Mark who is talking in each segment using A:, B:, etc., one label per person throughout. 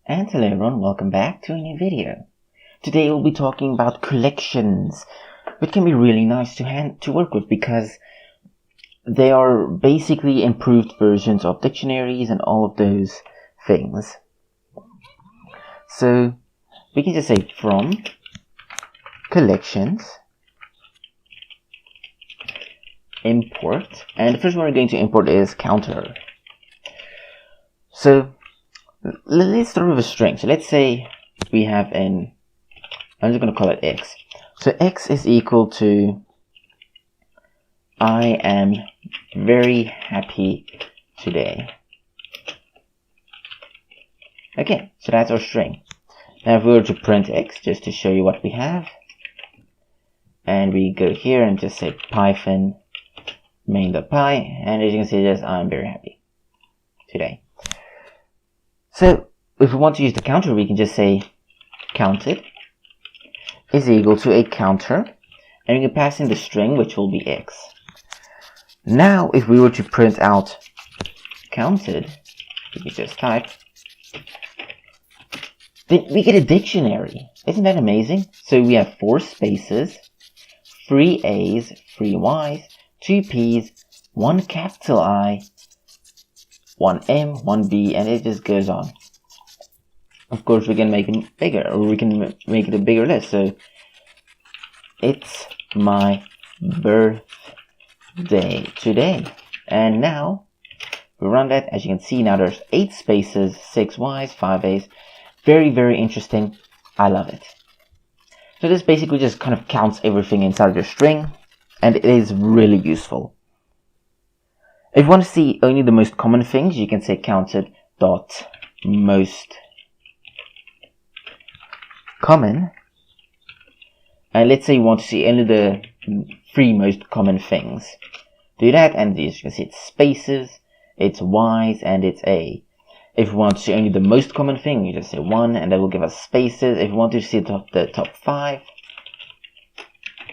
A: And hello everyone, welcome back to a new video. Today we'll be talking about collections, which can be really nice to work with because they are basically improved versions of dictionaries and all of those things. So we can just say from collections import, and the first one we're going to import is counter. So let's start with a string. So let's say we have I'm just going to call it x. So x is equal to I am very happy today. Okay, so that's our string. Now if we were to print x, just to show you what we have, and we go here and just say python main.py, and as you can see, just I'm very happy today. So if we want to use the counter, we can just say counted is equal to a counter, and we can pass in the string, which will be x. Now if we were to print out counted, we can just type, then we get a dictionary. Isn't that amazing? So we have 4 spaces, 3 A's, 3 Y's, 2 P's, 1 capital I, 1 M, 1 B, and it just goes on. Of course, we can make it bigger, or we can make it a bigger list. So, it's my birthday today. And now, we run that. As you can see, now there's 8 spaces, 6 Y's, 5 A's. Very, very interesting. I love it. So this basically just kind of counts everything inside your string, and it is really useful. If you want to see only the most common things, you can say counted.most common, and let's say you want to see only the 3 most common things. Do that, and as you can see, it's spaces, it's Y's, and it's A. If you want to see only the most common thing, you just say 1, and that will give us spaces. If you want to see the top 5,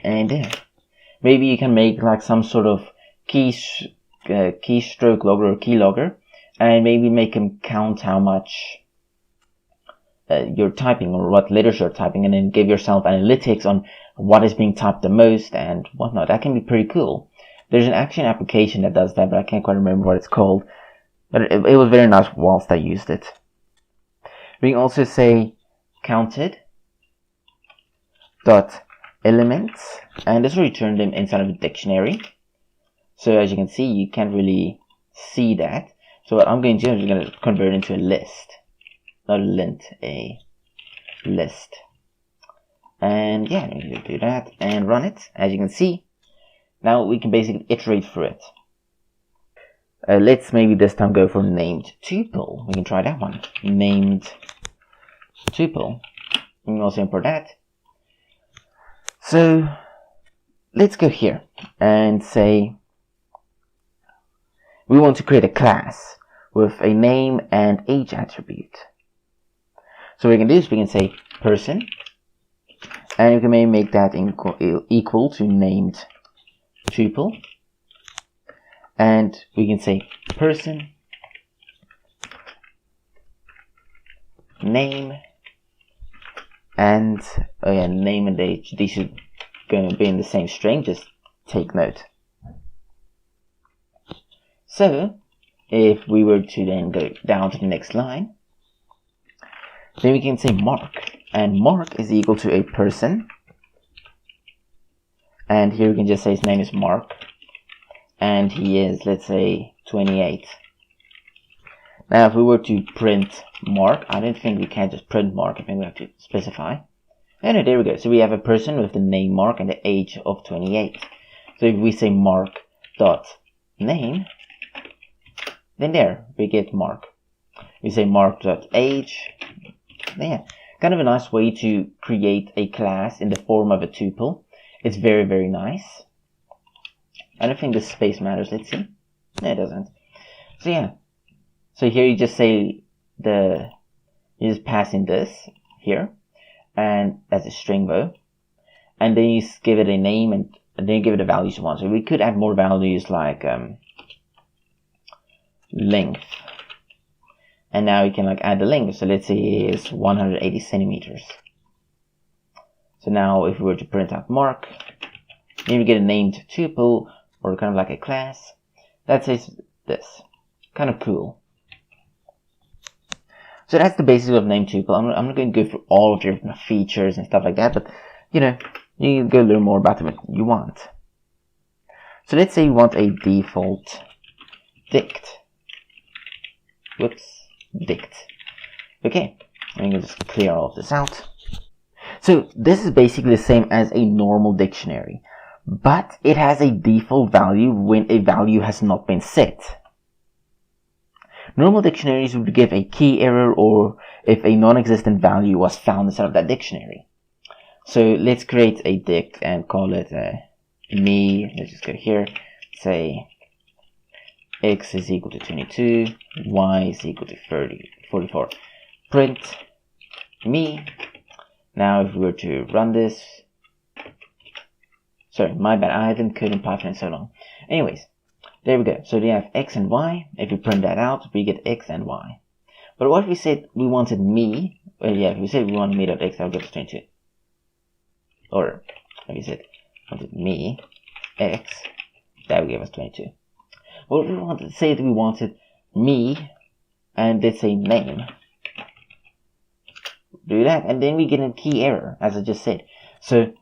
A: and yeah, maybe you can make like some sort of keystroke logger or keylogger, and maybe make them count how much you're typing or what letters you're typing, and then give yourself analytics on what is being typed the most and whatnot. That can be pretty cool. There's an action application that does that, but I can't quite remember what it's called. But it was very nice whilst I used it. We can also say counted dot elements, and this will return them inside of a dictionary. So as you can see, you can't really see that. So what I'm going to do is I'm going to convert it into a list. Not a lint, a list. And yeah, I'm going to do that and run it. As you can see, now we can basically iterate through it. Let's maybe this time go for named tuple. We can try that one. Named tuple. We can also import that. So let's go here and say we want to create a class with a name and age attribute. So we can do is we can say person, and we can maybe make that equal to named tuple, and we can say person name, and name and age. These should going to be in the same string. Just take note. So if we were to then go down to the next line, then we can say mark, and mark is equal to a person, and here we can just say his name is Mark, and he is, let's say, 28. Now if we were to print Mark, I don't think we can just print Mark. I think we have to specify. And there we go. So we have a person with the name Mark and the age of 28. So if we say Mark dot name, then there we get Mark. We say Mark dot age. Yeah, kind of a nice way to create a class in the form of a tuple. It's very, very nice. I don't think the space matters. Let's see. No, it doesn't. So yeah. So here you just say you just pass in this here, and that's a string though, and then you give it a name, and then you give it the values you want. So we could add more values like length, And now we can like add the length. So let's say it's 180 centimeters. So now if we were to print out mark, then we get a named tuple, or kind of like a class that says this. Kind of cool. So that's the basics of named tuple. I'm not going to go through all of the different features and stuff like that, but you know, you can go a little more about them if you want. So let's say you want a default dict. Whoops, dict. Okay, I'm going to just clear all of this out. So this is basically the same as a normal dictionary, but it has a default value when a value has not been set. Normal dictionaries would give a key error or if a non-existent value was found inside of that dictionary. So let's create a dict and call it me. Let's just go here, say x is equal to 22, y is equal to 44. Print me. Now if we were to run this, sorry, my bad, I haven't coded in Python in so long. Anyways, there we go. So we have x and y. If we print that out, we get x and y. But what if we said we wanted me? Well, yeah, if we said we wanted me.x, that would give us 22. Or if we said wanted me x, that would give us 22. Well, if we wanted to say that we wanted me and let's say name, do that, and then we get a key error, as I just said. So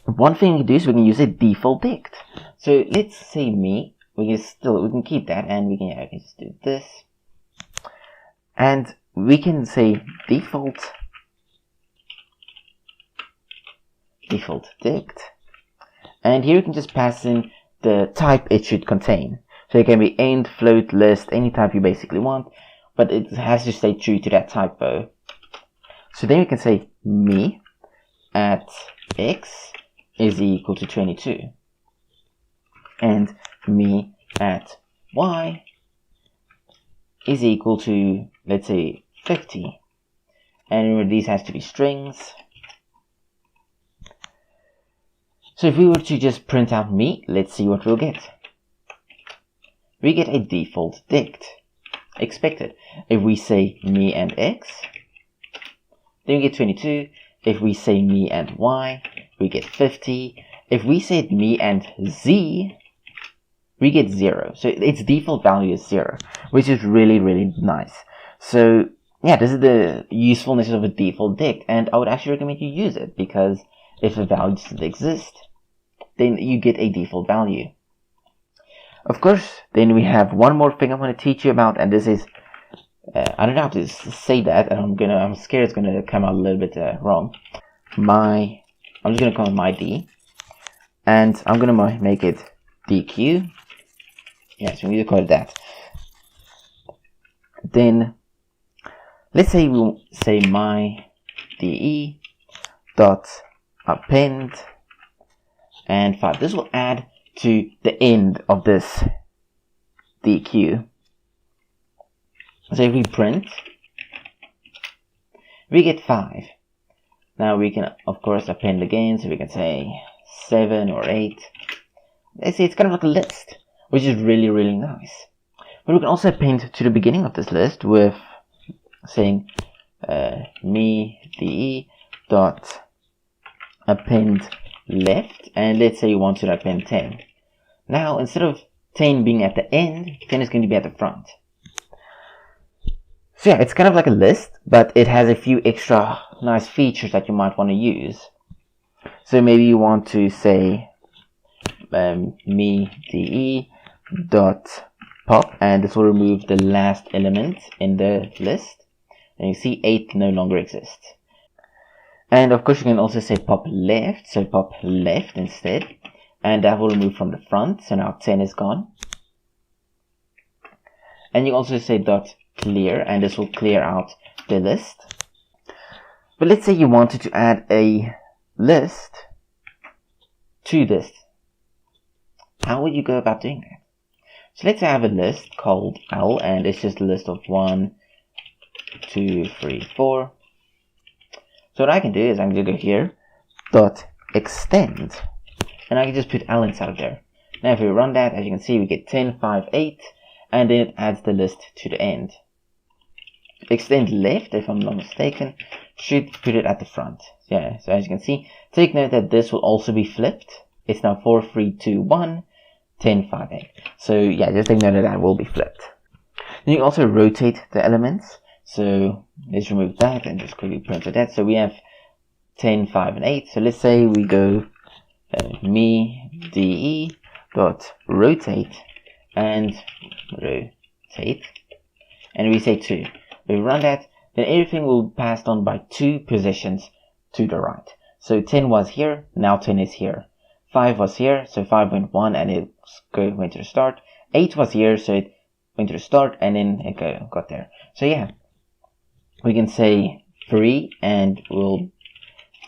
A: one thing we can do is we can use a default dict. So let's say me. We can keep that, and we can just do this, and we can say default dict, and here you can just pass in the type it should contain. So it can be int, float, list, any type you basically want, but it has to stay true to that typo. So then we can say me at x is equal to 22, and me at y is equal to, let's say, 50. And remember, these has to be strings. So if we were to just print out me, let's see what we'll get. We get a default dict, expected. If we say me and x, then we get 22. If we say me and y, we get 50. If we said me and z, we get 0. So its default value is 0, which is really, really nice. So yeah, this is the usefulness of a default dict, and I would actually recommend you use it, because if a value doesn't exist, then you get a default value. Of course, then we have one more thing I want to teach you about, and this is, I don't know how to say that, and I'm scared it's gonna come out a little bit wrong. I'm just gonna call it my D, and I'm gonna make it DQ. Yes, we need to call it that. Then let's say we say my DE dot append and 5. This will add to the end of this DQ. So if we print, we get 5. Now we can of course append again, so we can say 7 or 8. Let's say it's kind of like a list, which is really, really nice. But we can also append to the beginning of this list with saying me de dot append left, and let's say you want to append 10. Now instead of 10 being at the end, 10 is going to be at the front. So yeah, it's kind of like a list, but it has a few extra nice features that you might want to use. So maybe you want to say me de dot pop, and this will remove the last element in the list, and you see 8 no longer exists. And of course you can also say pop left, so pop left instead, and that will remove from the front, so now 10 is gone. And you also say dot clear, and this will clear out the list. But let's say you wanted to add a list to this. How would you go about doing that? So let's say I have a list called L, and it's just a list of 1, 2, 3, 4. So what I can do is I'm going to go here, dot extend, and I can just put L inside of there. Now if we run that, as you can see, we get 10, 5, 8, and then it adds the list to the end. extend left, if I'm not mistaken, should put it at the front. Yeah, so as you can see, take note that this will also be flipped. It's now 4, 3, 2, 1, 10, 5, 8. So yeah, just take note that that will be flipped. Then you can also rotate the elements. So let's remove that and just quickly print that. So we have 10, 5, and 8. So let's say we go me de dot rotate and rotate, and we say 2. We run that, then everything will be passed on by 2 positions to the right. So 10 was here, now 10 is here. 5 was here, so 5 went 1 and it went to the start. 8 was here, so it went to the start and then it got there. So yeah, we can say 3 and we'll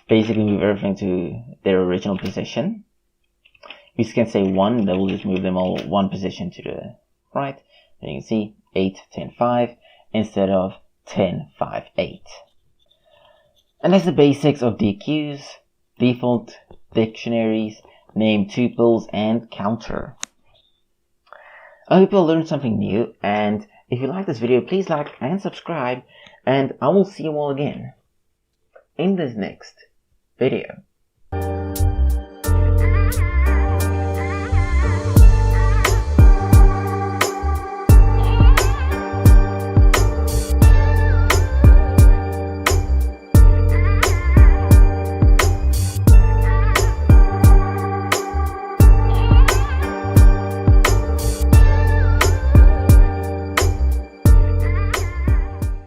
A: basically move everything to their original position. We can say 1, that will just move them all 1 position to the right. Then you can see 8, 10, 5 instead of 10, 5, 8. And that's the basics of DQs, default, dictionaries, name tuples, and counter. I hope you'll learn something new, and if you like this video, please like and subscribe, and I will see you all again in this next video.